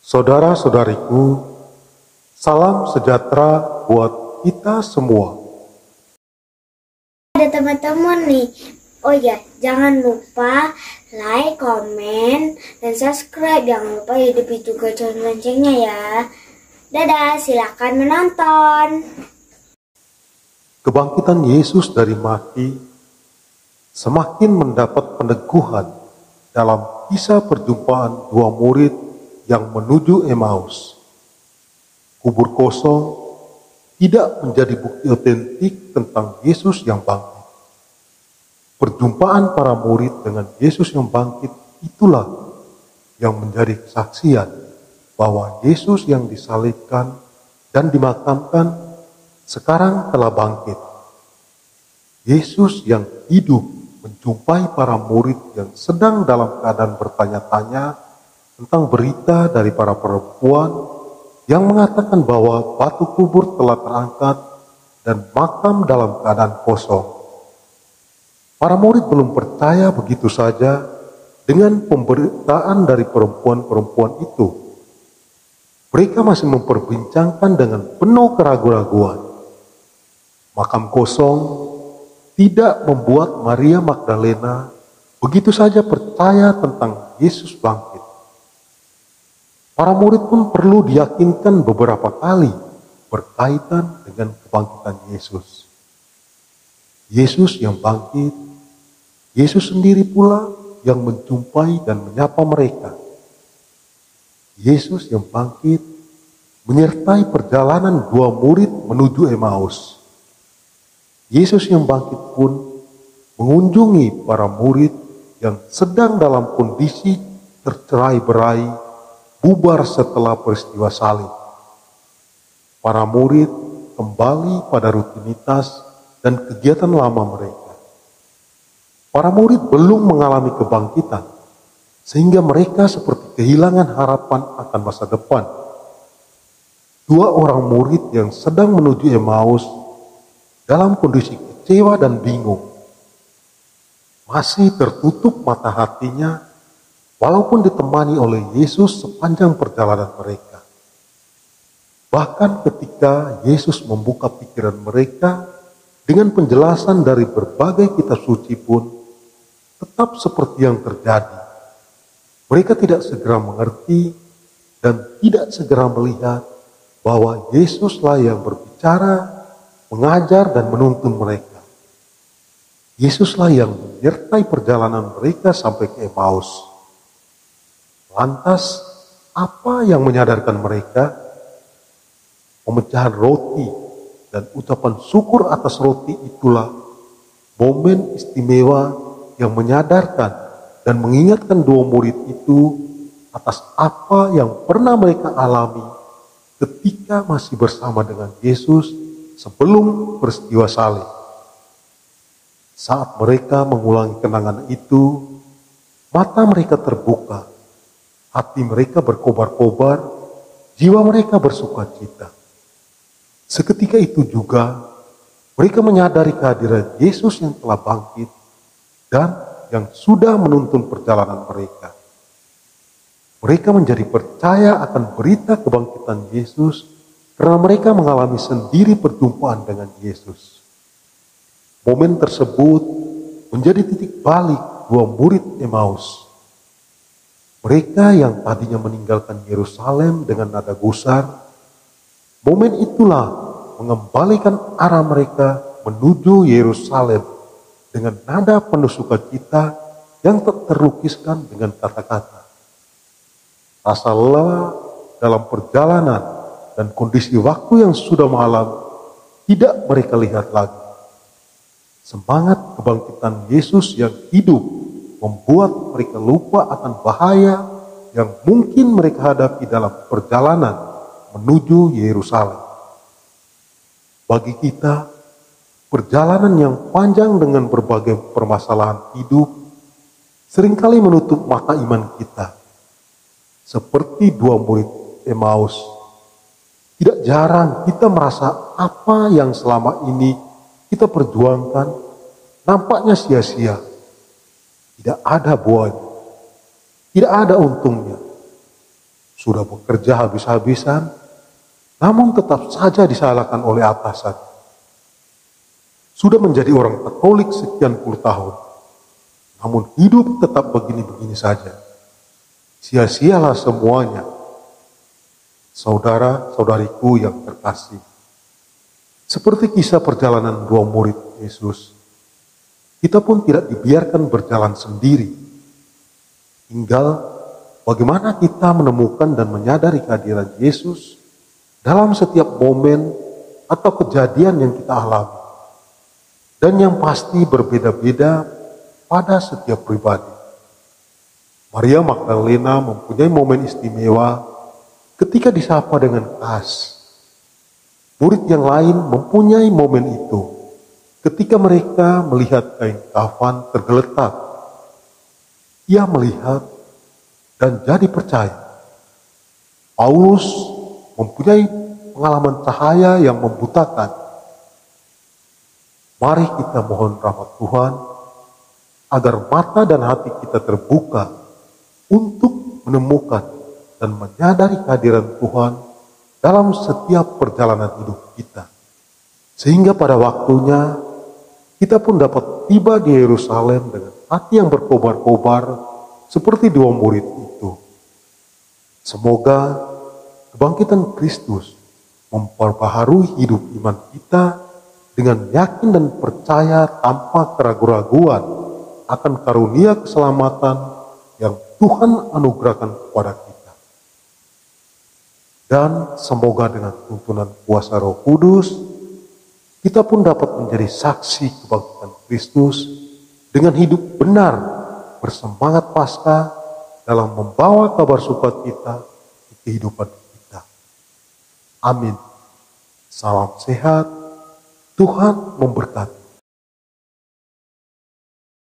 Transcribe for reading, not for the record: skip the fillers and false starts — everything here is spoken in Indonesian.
Saudara-saudariku, salam sejahtera buat kita semua. Ada teman-teman nih. Oh ya, jangan lupa like, komen, dan subscribe. Jangan lupa hidupin juga loncengnya ya. Dadah, silakan menonton. Kebangkitan Yesus dari mati semakin mendapat peneguhan dalam kisah perjumpaan dua murid yang menuju Emmaus. Kubur kosong tidak menjadi bukti otentik tentang Yesus yang bangkit. Perjumpaan para murid dengan Yesus yang bangkit itulah yang menjadi kesaksian bahwa Yesus yang disalibkan dan dimakamkan sekarang telah bangkit. Yesus yang hidup menjumpai para murid yang sedang dalam keadaan bertanya-tanya tentang berita dari para perempuan yang mengatakan bahwa batu kubur telah terangkat dan makam dalam keadaan kosong. Para murid belum percaya begitu saja dengan pemberitaan dari perempuan-perempuan itu. Mereka masih memperbincangkan dengan penuh keraguan-raguan. Makam kosong tidak membuat Maria Magdalena begitu saja percaya tentang Yesus bangkit. Para murid pun perlu diyakinkan beberapa kali berkaitan dengan kebangkitan Yesus. Yesus yang bangkit, Yesus sendiri pula yang menjumpai dan menyapa mereka. Yesus yang bangkit menyertai perjalanan dua murid menuju Emmaus. Yesus yang bangkit pun mengunjungi para murid yang sedang dalam kondisi tercerai-berai, bubar setelah peristiwa salib. Para murid kembali pada rutinitas dan kegiatan lama mereka. Para murid belum mengalami kebangkitan, sehingga mereka seperti kehilangan harapan akan masa depan. Dua orang murid yang sedang menuju Emmaus dalam kondisi kecewa dan bingung. Masih tertutup mata hatinya walaupun ditemani oleh Yesus sepanjang perjalanan mereka. Bahkan ketika Yesus membuka pikiran mereka dengan penjelasan dari berbagai kitab suci pun tetap seperti yang terjadi. Mereka tidak segera mengerti dan tidak segera melihat bahwa Yesuslah yang berbicara, mengajar dan menuntun mereka. Yesuslah yang menyertai perjalanan mereka sampai ke Emmaus. Lantas, apa yang menyadarkan mereka? Pemecahan roti dan ucapan syukur atas roti itulah momen istimewa yang menyadarkan dan mengingatkan dua murid itu atas apa yang pernah mereka alami ketika masih bersama dengan Yesus sebelum peristiwa salib. Saat mereka mengulangi kenangan itu, mata mereka terbuka. Hati mereka berkobar-kobar, jiwa mereka bersukacita. Seketika itu juga, mereka menyadari kehadiran Yesus yang telah bangkit dan yang sudah menuntun perjalanan mereka. Mereka menjadi percaya akan berita kebangkitan Yesus karena mereka mengalami sendiri perjumpaan dengan Yesus. Momen tersebut menjadi titik balik dua murid Emmaus. Mereka yang tadinya meninggalkan Yerusalem dengan nada gusar, momen itulah mengembalikan arah mereka menuju Yerusalem dengan nada penuh sukacita yang tak terlukiskan dengan kata-kata. Rasa lelah dalam perjalanan dan kondisi waktu yang sudah malam tidak mereka lihat lagi. Semangat kebangkitan Yesus yang hidup membuat mereka lupa akan bahaya yang mungkin mereka hadapi dalam perjalanan menuju Yerusalem. Bagi kita, perjalanan yang panjang dengan berbagai permasalahan hidup seringkali menutup mata iman kita. Seperti dua murid Emmaus, tidak jarang kita merasa apa yang selama ini kita perjuangkan nampaknya sia-sia. Tidak ada buahnya, tidak ada untungnya. sudah bekerja habis-habisan, namun tetap saja disalahkan oleh atasan. Sudah menjadi orang Katolik sekian puluh tahun, namun hidup tetap begini-begini saja. Sia-sialah semuanya. Saudara-saudariku yang terkasih, seperti kisah perjalanan dua murid Yesus, kita pun tidak dibiarkan berjalan sendiri. Tinggal bagaimana kita menemukan dan menyadari kehadiran Yesus dalam setiap momen atau kejadian yang kita alami. Dan yang pasti berbeda-beda pada setiap pribadi. Maria Magdalena mempunyai momen istimewa ketika disapa dengan khas. Murid yang lain mempunyai momen itu ketika mereka melihat kain kafan tergeletak. Ia melihat dan jadi percaya. Paulus mempunyai pengalaman cahaya yang membutakan. Mari kita mohon rahmat Tuhan agar mata dan hati kita terbuka untuk menemukan dan menyadari kehadiran Tuhan dalam setiap perjalanan hidup kita. Sehingga pada waktunya kita pun dapat tiba di Yerusalem dengan hati yang berkobar-kobar seperti dua murid itu. Semoga kebangkitan Kristus memperbaharui hidup iman kita dengan yakin dan percaya tanpa keraguan-raguan akan karunia keselamatan yang Tuhan anugerahkan kepada kita. Dan semoga dengan tuntunan kuasa Roh Kudus, kita pun dapat menjadi saksi kebangkitan Kristus dengan hidup benar, bersemangat Paskah dalam membawa kabar sukacita di kehidupan kita. Amin. Salam sehat, Tuhan memberkati.